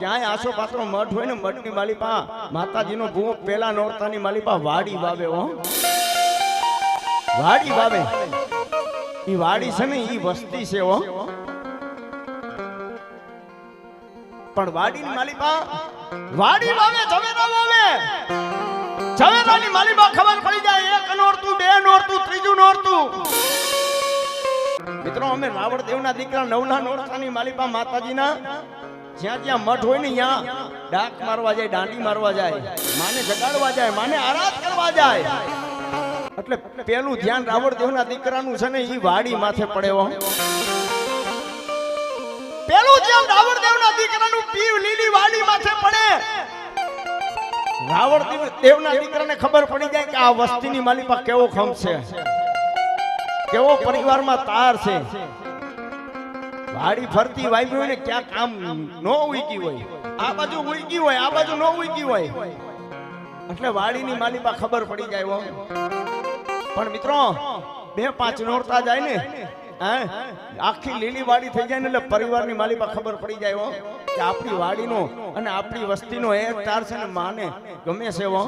ક્યાંય આસો પાત્રો મઠ હોય ને મઠની માલિપા માતાજીનો ભૂવો પેલા નોરતાની માલિપા વાડી વાવે હો, વાડી વાવે. ઈ વાડી છે ને ઈ વસ્તી છે હો, પણ વાડીની માલિપા વાડી વાવે ઝવેરા વાવે. ઝવેરાની માલિપા ખબર પડી જાય એક નોરતું, બે નોરતું, ત્રીજું નોરતું. મિત્રો અમે રાવણ દેવના દીકરા નવલા નોરતાની માલિપા માતાજીના જ્યાં જ્યાં મઠ હોય ને ત્યાં ડાક મારવા જાય, દાંડી મારવા જાય, માને જગાડવા જાય, માને આરાધ કરવા જાય. એટલે પેલું ધ્યાન રાવણ દેવના દીકરાનું છે ને ઈ વાડી માથે પડે હો. પેલું ધ્યાન રાવણ દેવના દીકરાનું પીવ લીલી વાડી માથે પડે. રાવણ દેવના દીકરાને ખબર પડી જાય કે આ વસ્તીની માલિપા કેવો ખમ છે, કેવો પરિવારમાં તાર છે. વાડી ફરતી વાવી હોય ને ક્યાં કામ નો ઉઈકી હોય, આ બાજુ ઉઈકી હોય, આ બાજુ નો ઉઈકી હોય, એટલે વાડીની માલિપા ખબર પડી જાય હો. પણ મિત્રો 2-5 નોરતા જાય ને આખી લીલી વાડી થઈ જાય ને એટલે પરિવારની માલિપા ખબર પડી જાય હો કે આપણી વાડીનો અને આપણી વસ્તીનો એક તાર છે ને માને ગમે છે હો.